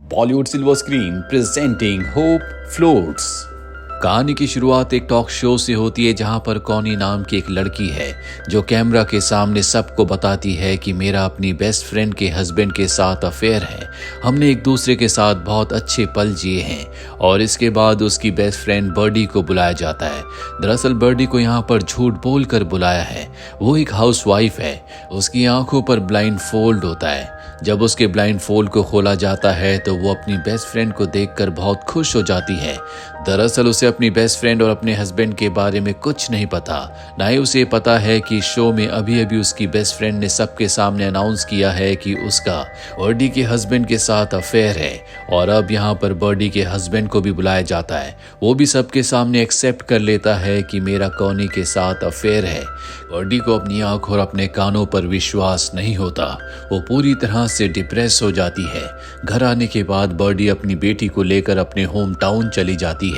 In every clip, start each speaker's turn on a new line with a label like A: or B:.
A: Bollywood silver screen presenting hope floats. कहानी की शुरुआत एक टॉक शो से होती है जहां पर कौनी नाम की एक लड़की है जो कैमरा के सामने सबको बताती है कि मेरा अपनी बेस्ट फ्रेंड के हस्बैंड के साथ अफेयर है। हमने एक दूसरे के साथ बहुत अच्छे पल जिए हैं। और इसके बाद उसकी बेस्ट फ्रेंड बर्डी को बुलाया जाता है। दरअसल बर्डी को यहाँ पर झूठ बोल कर बुलाया है। वो एक हाउसवाइफ है। उसकी आंखों पर ब्लाइंड फोल्ड होता है। जब उसके ब्लाइंड फोल्ड को खोला जाता है तो वो अपनी बेस्ट फ्रेंड को देखकर बहुत खुश हो जाती है। दरअसल उसे अपनी बेस्ट फ्रेंड और अपने हस्बैंड के बारे में कुछ नहीं पता। ना ही उसे पता है कि शो में अभी अभी उसकी बेस्ट फ्रेंड ने सबके सामने अनाउंस किया है कि उसका बर्डी के हस्बैंड के साथ अफेयर है। और अब यहाँ पर बर्डी के हस्बैंड को भी बुलाया जाता है। वो भी सबके सामने एक्सेप्ट कर लेता है कि मेरा कौनी के साथ अफेयर है। बर्डी को अपनी आंख और अपने कानों पर विश्वास नहीं होता। वो पूरी तरह से डिप्रेस हो जाती है। घर आने के बाद बर्डी अपनी बेटी को लेकर अपने होम टाउन चली जाती है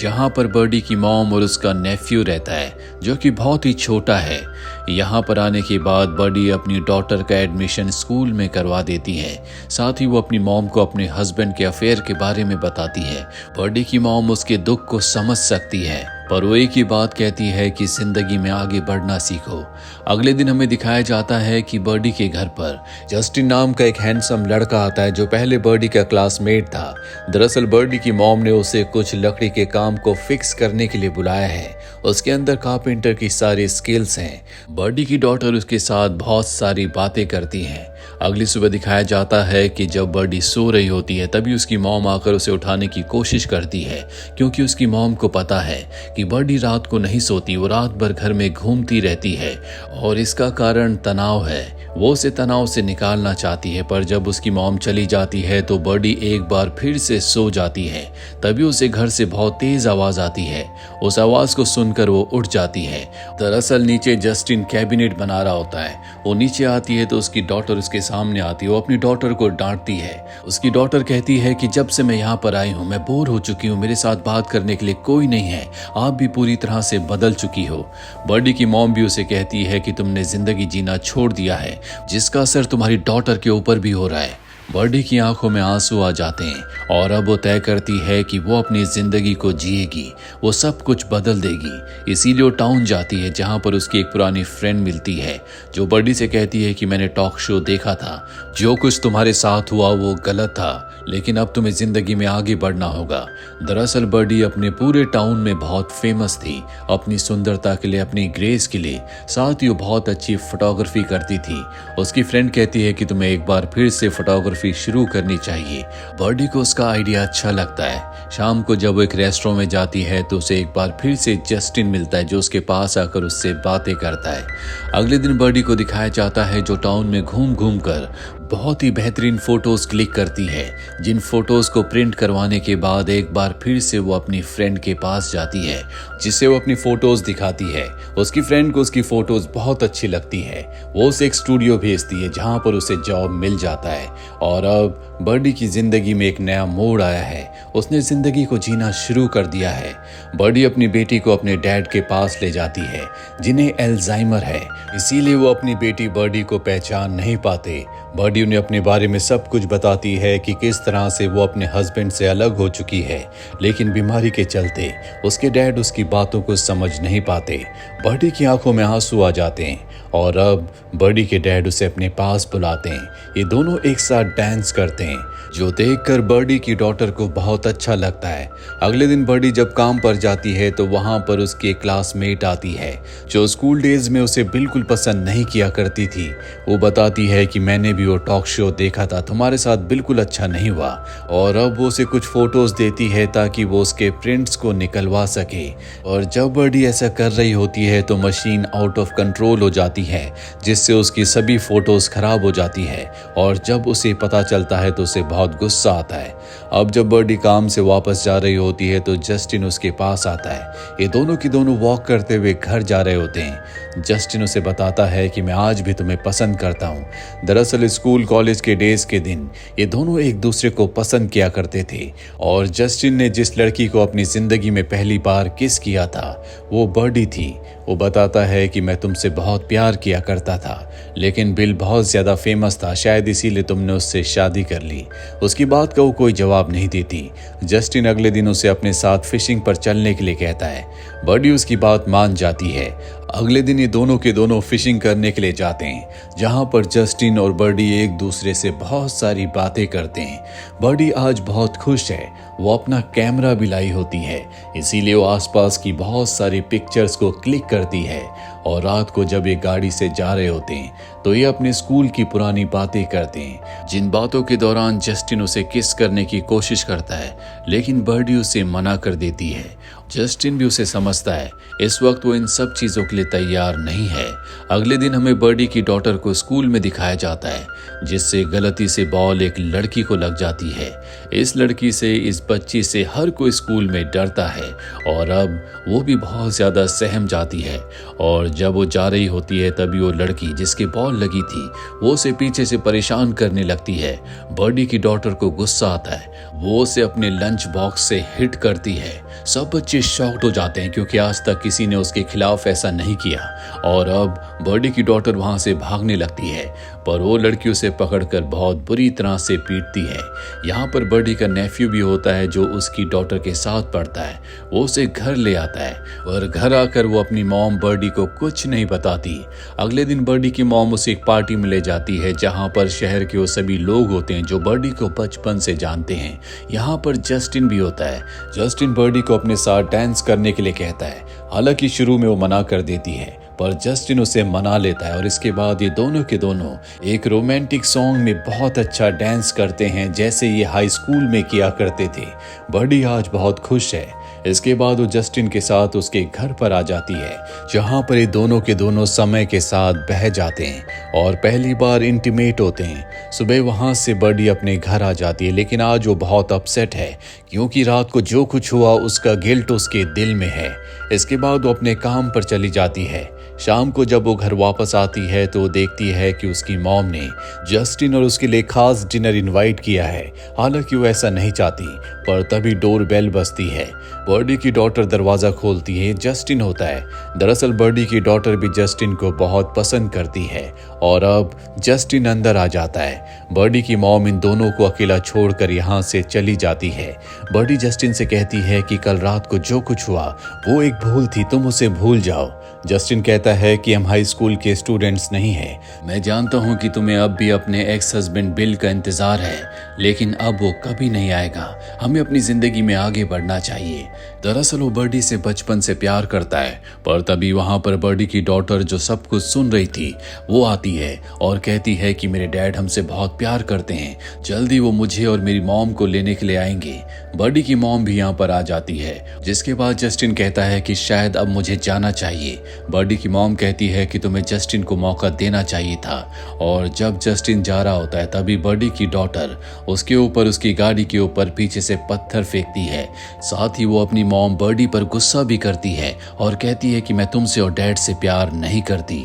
A: जहां पर बर्डी की मॉम और उसका नेफ्यू रहता है जो कि बहुत ही छोटा है। यहाँ पर आने के बाद बर्डी अपनी डॉटर का एडमिशन स्कूल में करवा देती है। साथ ही वो अपनी मॉम को अपने हस्बैंड के अफेयर के बारे में बताती है। बर्डी की मॉम उसके दुख को समझ सकती है पर वो एक ही बात कहती है कि जिंदगी में आगे बढ़ना सीखो। अगले दिन हमें दिखाया जाता है कि बर्डी के घर पर जस्टिन नाम का एक हैंडसम लड़का आता है जो पहले बर्डी का क्लासमेट था। दरअसल बर्डी की मॉम ने उसे कुछ लकड़ी के काम को फिक्स करने के लिए बुलाया है। उसके अंदर कारपेंटर की सारी स्किल्स हैं। बर्डी की डॉटर उसके साथ बहुत सारी बातें करती हैं। अगली सुबह दिखाया जाता है कि जब बर्डी सो रही होती है तभी उसकी मॉम आकर उसे उठाने की कोशिश करती है क्योंकि उसकी मॉम को पता है कि बर्डी रात को नहीं सोती। वो रात भर घर में घूमती रहती है और इसका कारण तनाव है। वो उसे तनाव से निकालना चाहती है पर जब उसकी मॉम चली जाती है तो बर्डी एक बार फिर से सो जाती है। तभी उसे घर से बहुत तेज आवाज आती है। उस आवाज को सुनकर वो उठ जाती है। दरअसल नीचे जस्टिन कैबिनेट बना रहा होता है। वो नीचे आती है तो उसकी डॉटर उसके सामने आती है। वो अपनी डॉटर को डांटती है। उसकी डॉटर कहती है कि जब से मैं यहाँ पर आई हूँ मैं बोर हो चुकी हूँ। मेरे साथ बात करने के लिए कोई नहीं है। आप भी पूरी तरह से बदल चुकी हो। बर्डी की मॉम भी उसे कहती है कि तुमने जिंदगी जीना छोड़ दिया है जिसका असर तुम्हारी डॉटर के ऊपर भी हो रहा है। बर्डी की आंखों में आंसू आ जाते हैं और अब वो तय करती है कि वो अपनी जिंदगी को जिएगी। वो सब कुछ बदल देगी। इसीलिए वो टाउन जाती है जहां पर उसकी एक पुरानी फ्रेंड मिलती है जो बर्डी से कहती है कि मैंने टॉक शो देखा था। जो कुछ तुम्हारे साथ हुआ वो गलत था लेकिन अब तुम्हें जिंदगी में आगे बढ़ना होगा। दरअसल बर्डी अपने पूरे टाउन में बहुत फेमस थी अपनी सुंदरता के लिए, अपनी ग्रेस के लिए। साथ ही वो बहुत अच्छी फोटोग्राफी करती थी। उसकी फ्रेंड कहती है कि तुम्हें एक बार फिर से फोटोग्राफी शुरू करनी चाहिए। बर्डी को उसका आइडिया अच्छा लगता है। शाम को जब वो एक रेस्टोरेंट में जाती है तो उसे एक बार फिर से जस्टिन मिलता है जो उसके पास आकर उससे बातें करता है। अगले दिन बर्डी को दिखाया जाता है जो टाउन में घूम घूम कर बहुत ही बेहतरीन फोटोज क्लिक करती है जिन फोटोज को प्रिंट करवाने के बाद एक बार फिर से वो अपनी फ्रेंड के पास जाती है जिसे वो अपनी फोटोज दिखाती है। उसकी फ्रेंड को उसकी फोटोज बहुत अच्छी लगती है। वो उसे एक स्टूडियो भेजती है जहां पर उसे जॉब मिल जाता है। और अब बर्डी की जिंदगी में एक नया मोड़ आया है। उसने जिंदगी को जीना शुरू कर दिया है। बर्डी अपनी बेटी को अपने डैड के पास ले जाती है जिन्हें एल्जाइमर है। इसीलिए वो अपनी बेटी बर्डी को पहचान नहीं पाते। बर्डी उन्हें अपने बारे में सब कुछ बताती है कि किस तरह से वो अपने हस्बैंड से अलग हो चुकी है लेकिन बीमारी के चलते उसके डैड उसकी बातों को समझ नहीं पाते। बर्डी की आंखों में आंसू आ जाते हैं और अब बर्डी के डैड उसे अपने पास बुलाते हैं। ये दोनों एक साथ डांस करते हैं जो देखकर बर्डी की डॉटर को बहुत अच्छा लगता है। अगले दिन बर्डी जब काम पर जाती है तो वहां पर उसकी एक क्लासमेट आती है जो स्कूल डेज में उसे बिल्कुल पसंद नहीं किया करती थी। वो बताती है कि मैंने भी वो टॉक शो देखा था, तुम्हारे साथ बिल्कुल अच्छा नहीं हुआ। और अब वो उसे कुछ फोटोज देती है ताकि वो उसके प्रिंट्स को निकलवा सके। और जब बर्डी ऐसा कर रही होती है तो मशीन आउट ऑफ कंट्रोल हो जाती है जिससे उसकी सभी फोटोज खराब हो जाती है। और जब उसे पता चलता है तो उसे बहुत गुस्सा आता है। अब जब बर्डी काम से वापस जा रही होती है तो जस्टिन उसके पास आता है। ये दोनों की दोनों वॉक करते हुए घर जा रहे होते हैं। जस्टिन उसे बताता है कि मैं आज भी तुम्हें पसंद करता हूँ। दरअसल स्कूल कॉलेज के डेज के दिन ये दोनों एक दूसरे को पसंद किया करते थे और जस्टिन ने जिस लड़की को अपनी जिंदगी में पहली बार किस किया था वो बर्डी थी। वो बताता है कि मैं तुमसे बहुत प्यार किया करता था, लेकिन बिल बहुत ज्यादा फेमस था, शायद इसीलिए तुमने उससे शादी कर ली। उसकी बात का वो कोई जवाब नहीं देती। जस्टिन अगले दिन उसे अपने साथ फिशिंग पर चलने के लिए कहता है। बर्डी उसकी बात मान जाती है। अगले दिन ये दोनों के दोनों फिशिंग करने के लिए जाते हैं, जहां पर जस्टिन और बर्डी एक दूसरे से बहुत सारी बातें करते हैं। बर्डी आज बहुत खुश है, वो अपना कैमरा भी लाई होती है, इसीलिए वो आसपास की बहुत सारी पिक्चर्स को क्लिक करती है। और रात को जब ये गाड़ी से जा रहे होते हैं तो ये अपने स्कूल की पुरानी बातें करते हैं, जिन बातों के दौरान जस्टिन उसे किस करने की कोशिश करता है, लेकिन बर्डी उसे मना कर देती है। जस्टिन भी उसे समझता है, इस वक्त वो इन सब चीजों के लिए तैयार नहीं है। अगले दिन हमें बर्डी की डॉटर को स्कूल में दिखाया जाता है, जिससे गलती से बॉल एक लड़की को लग जाती है। इस लड़की से, इस बच्ची से हर कोई स्कूल में डरता है और अब वो भी बहुत ज्यादा सहम जाती है। और जब वो जा रही होती है तभी वो लड़की जिसके बॉल लगी थी वो उसे पीछे से परेशान करने लगती है। बर्डी की डॉटर को गुस्सा आता है, वो उसे अपने लंच बॉक्स से हिट करती है। सब बच्चे शॉक्ड हो जाते हैं क्योंकि आज तक किसी ने उसके खिलाफ ऐसा नहीं किया। और अब बर्डी की डॉटर वहां से भागने लगती है, पर वो लड़की उसे पकड़कर बहुत बुरी तरह से पीटती है। यहाँ पर बर्डी का नेफ्यू भी होता है जो उसकी डॉटर के साथ पढ़ता है। वो उसे घर ले आता है और घर आकर वो अपनी मॉम बर्डी को कुछ नहीं बताती। अगले दिन बर्डी की मॉम उसे एक पार्टी में ले जाती है, जहाँ पर शहर के वो सभी लोग होते हैं जो बर्डी को बचपन से जानते हैं। यहाँ पर जस्टिन भी होता है। जस्टिन बर्डी को अपने साथ डांस करने के लिए कहता है, हालांकि शुरू में वो मना कर देती है, पर जस्टिन उसे मना लेता है और इसके बाद ये दोनों के दोनों एक रोमांटिक सॉन्ग में बहुत अच्छा डांस करते हैं, जैसे ये हाई स्कूल में किया करते थे। बर्डी आज बहुत खुश है। इसके बाद वो जस्टिन के साथ उसके घर पर आ जाती है, जहां पर ये दोनों के दोनों समय के साथ बह जाते हैं और पहली बार इंटीमेट होते हैं। सुबह वहां से बर्डी अपने घर आ जाती है, लेकिन आज वो बहुत अपसेट है क्योंकि रात को जो कुछ हुआ उसका गिल्ट उसके दिल में है। इसके बाद वो अपने काम पर चली जाती है। शाम को जब वो घर वापस आती है तो वो देखती है कि उसकी मॉम ने जस्टिन और उसके लिए खास डिनर इनवाइट किया है। हालांकि वो ऐसा नहीं चाहती, पर तभी डोर बेल बजती है। बर्डी की डॉटर दरवाजा खोलती है, जस्टिन होता है। दरअसल बर्डी की डॉटर भी जस्टिन को बहुत पसंद करती है और अब जस्टिन अंदर आ जाता है। बर्डी की मॉम इन दोनों को अकेला छोड़कर यहाँ से चली जाती है। बर्डी जस्टिन से कहती है कि कल रात को जो कुछ हुआ वो एक भूल थी, तुम उसे भूल जाओ। जस्टिन कहता है कि हम हाई स्कूल के स्टूडेंट्स नहीं हैं। मैं जानता हूं कि तुम्हें अब भी अपने एक्स हस्बैंड बिल का इंतजार है, लेकिन अब वो कभी नहीं आएगा। हमें अपनी जिंदगी में आगे बढ़ना चाहिए। दरअसल वो बर्डी से बचपन से प्यार करता है, पर तभी वहां पर बर्डी की डॉटर जो सब कुछ सुन रही थी वो आती है और कहती है कि मेरे डैड हमसे बहुत प्यार करते हैं, जल्दी वो मुझे और मेरी मॉम को लेने के लिए आएंगे। बर्डी की मॉम भी यहाँ पर आ जाती है, जिसके बाद जस्टिन कहता है कि शायद अब मुझे जाना चाहिए। बर्डी की मॉम कहती है कि तुम्हें जस्टिन को मौका देना चाहिए था। और जब जस्टिन जा रहा होता है तभी बर्डी की डॉटर उसके ऊपर, उसकी गाड़ी के ऊपर पीछे से पत्थर फेंकती है। साथ ही वो अपनी मॉम बर्डी पर गुस्सा भी करती है और कहती है कि मैं तुमसे और डैड से प्यार नहीं करती।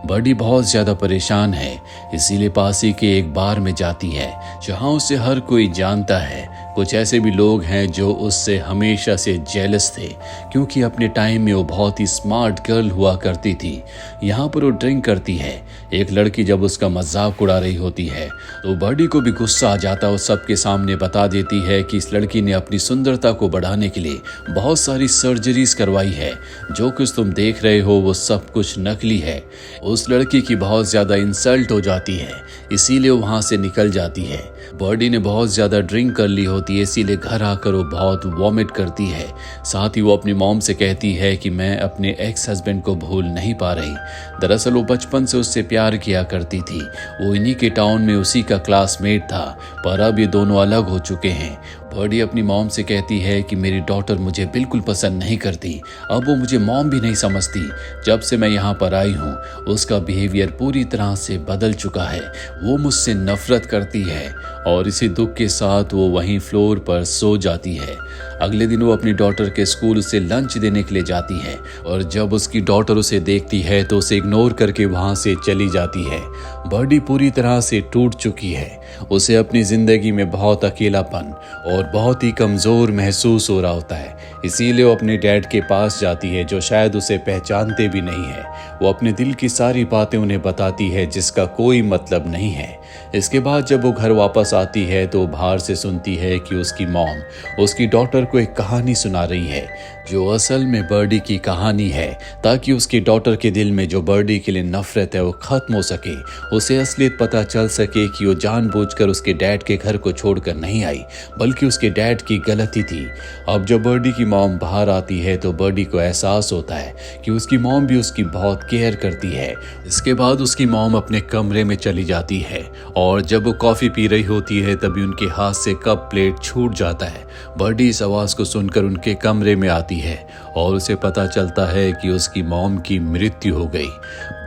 A: बर्डी बहुत ज्यादा परेशान है, इसीलिए पास ही के एक बार में जाती है जहां उसे हर कोई जानता है। कुछ ऐसे भी लोग हैं जो उससे हमेशा से जेलस थे क्योंकि अपने टाइम में वो बहुत ही स्मार्ट गर्ल हुआ करती थी। यहाँ पर वो ड्रिंक करती है। एक लड़की जब उसका मजाक उड़ा रही होती है तो बर्डी को भी गुस्सा आ जाता है। वो सबके सामने बता देती है कि इस लड़की ने अपनी सुंदरता को बढ़ाने के लिए बहुत सारी सर्जरीज करवाई है, जो कुछ तुम देख रहे हो वो सब कुछ नकली है। उस लड़की की बहुत ज्यादा इंसल्ट हो जाती है, इसीलिए वो वहां से निकल जाती है। बर्डी ने बहुत ज्यादा ड्रिंक कर ली होती है, इसीलिए घर आकर वो बहुत वॉमिट करती है। साथ ही वो अपनी मॉम से कहती है कि मैं अपने एक्स हस्बैंड को भूल नहीं पा रही। दरअसल वो बचपन से उससे प्यार किया करती थी, वो इन्हीं के टाउन में उसी का क्लासमेट था, पर अब ये दोनों अलग हो चुके हैं। बर्डी अपनी मॉम से कहती है कि मेरी डॉटर मुझे बिल्कुल पसंद नहीं करती, अब वो मुझे मॉम भी नहीं समझती। जब से मैं यहाँ पर आई हूँ उसका बिहेवियर पूरी तरह से बदल चुका है, वो मुझसे नफरत करती है और इसी दुख के साथ वो वहीं फ्लोर पर सो जाती है। अगले दिन वो अपनी डॉटर के स्कूल उसे लंच देने के लिए जाती है और जब उसकी डॉटर उसे देखती है तो उसे इग्नोर करके वहां से चली जाती है। बर्डी पूरी तरह से टूट चुकी है। उसे अपनी जिंदगी में बहुत अकेलापन और बहुत ही कमजोर महसूस हो रहा होता है। इसीलिए वो अपने डैड के पास जाती है जो शायद उसे पहचानते भी नहीं है। वो अपने दिल की सारी बातें उन्हें बताती है जिसका कोई मतलब नहीं है। इसके बाद जब वो घर वापस आती है तो बाहर से सुनती है कि उसकी मॉम उसकी डॉटर को एक कहानी सुना रही है जो असल में बर्डी की कहानी है, ताकि उसकी डॉटर के दिल में जो बर्डी के लिए नफरत है वो खत्म हो सके। उसे असलियत पता चल सके कि वो जानबूझकर उसके डैड के घर को छोड़कर नहीं आई, बल्कि उसके डैड की गलती थी। अब जब बर्डी की मॉम बाहर आती है तो बर्डी को एहसास होता है कि उसकी मॉम भी उसकी बहुत केयर करती है। इसके बाद उसकी मॉम अपने कमरे में चली जाती है और जब वो कॉफी पी रही होती है तभी उनके हाथ से कप प्लेट छूट जाता है। बर्डी इस आवाज को सुनकर उनके कमरे में आती है और उसे पता चलता है कि उसकी मॉम की मृत्यु हो गई,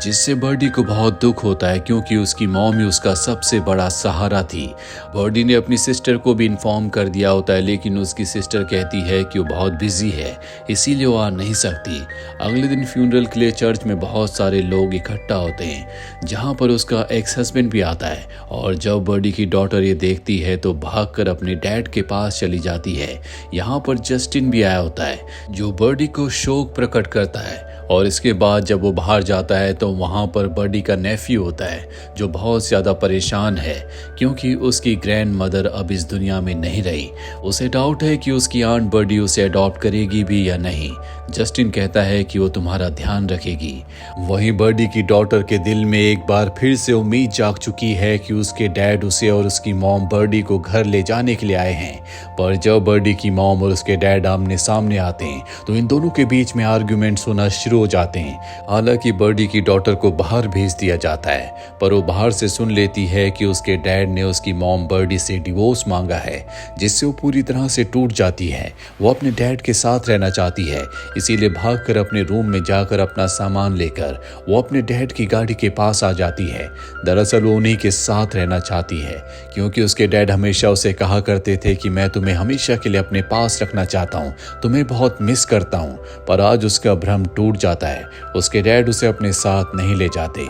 A: जिससे बर्डी को बहुत दुख होता है क्योंकि उसकी मॉम ही उसका सबसे बड़ा सहारा थी। बर्डी ने अपनी सिस्टर को भी इन्फॉर्म कर दिया होता है, लेकिन उसकी सिस्टर कहती है कि वो बहुत बिजी है, इसीलिए वो आ नहीं सकती। अगले दिन फ्यूनरल के लिए चर्च में बहुत सारे लोग इकट्ठा होते हैं, जहां पर उसका एक्स हस्बैंड भी आता है। और जब बर्डी की डॉटर ये देखती है तो भागकर अपने डैड के पास चली जाती है। यहाँ पर जस्टिन भी आया होता है जो बर्डी को शोक प्रकट करता है। और इसके बाद जब वो बाहर जाता है तो वहाँ पर बर्डी का नेफ्यू होता है जो बहुत ज़्यादा परेशान है क्योंकि उसकी ग्रैंड मदर अब इस दुनिया में नहीं रही। उसे डाउट है कि उसकी आंट बर्डी उसे अडॉप्ट करेगी भी या नहीं। जस्टिन कहता है कि वो तुम्हारा ध्यान रखेगी। वहीं बर्डी की डॉटर के दिल में एक बार फिर से उम्मीद जाग चुकी है कि उसके डैड उसे और उसकी मॉम बर्डी को घर ले जाने के लिए आए हैं। पर जब बर्डी की मॉम और उसके डैड आमने सामने आते हैं तो इन दोनों के बीच में आर्ग्यूमेंट्स होना शुरू हो जाते हैं। हालांकि बर्डी की डॉटर को बाहर भेज दिया जाता है, पर वो बाहर से सुन लेती है कि उसके डैड ने उसकी मॉम बर्डी से डिवोर्स मांगा है, जिससे वो पूरी तरह से टूट जाती है। वो अपने डैड के साथ रहना चाहती है, इसीलिए भागकर अपने रूम में जाकर अपना सामान लेकर वो अपने डैड की गाड़ी के पास आ जाती है। दरअसल वो उन्हीं के साथ रहना चाहती है क्योंकि उसके डैड हमेशा उसे कहा करते थे कि मैं तुम्हें हमेशा के लिए अपने पास रखना चाहता हूँ, तुम्हें बहुत मिस करता हूँ। पर आज उसका भ्रम टूट जाता है। उसके डैड उसे अपने साथ नहीं ले जाते।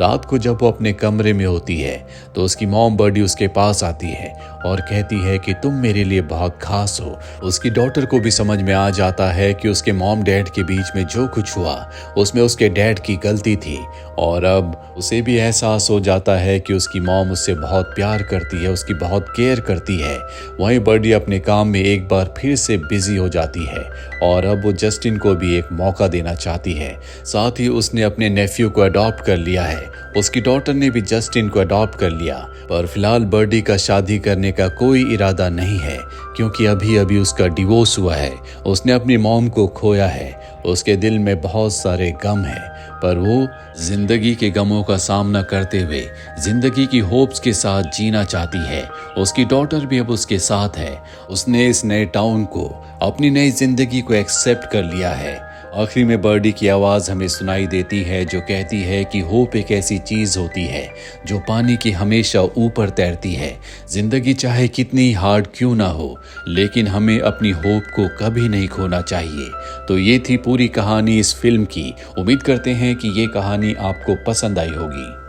A: रात को जब वो अपने कमरे में होती है तो उसकी मॉम बर्डी उसके पास आती है और कहती है कि तुम मेरे लिए बहुत खास हो। उसकी डॉटर को भी समझ में आ जाता है कि उसके मॉम डैड के बीच में जो कुछ हुआ उसमें उसके डैड की गलती थी और अब उसे भी एहसास हो जाता है कि उसकी मॉम उससे बहुत प्यार करती है, उसकी बहुत केयर करती है। वहीं बर्डी अपने काम में एक बार फिर से बिजी हो जाती है और अब वो जस्टिन को भी एक मौका देना चाहती है। साथ ही उसने अपने नेफ्यू को अडॉप्ट कर लिया है। उसकी डॉटर ने भी जस्टिन को अडॉप्ट कर लिया, पर फिलहाल बर्डी का शादी करने का कोई इरादा नहीं है क्योंकि अभी अभी उसका डिवोर्स हुआ है। उसने अपनी मॉम को खोया है। उसके दिल में बहुत सारे गम है, पर वो जिंदगी के गमों का सामना करते हुए जिंदगी की होप्स के साथ जीना चाहती है। उसकी डॉटर भी अब उसके साथ है। उसने इस नए टाउन को, अपनी नई जिंदगी को एक्सेप्ट कर लिया है। आखिरी में बर्डी की आवाज हमें सुनाई देती है जो कहती है कि होप एक ऐसी चीज होती है जो पानी के हमेशा ऊपर तैरती है। जिंदगी चाहे कितनी हार्ड क्यों ना हो, लेकिन हमें अपनी होप को कभी नहीं खोना चाहिए। तो ये थी पूरी कहानी इस फिल्म की। उम्मीद करते हैं कि ये कहानी आपको पसंद आई होगी।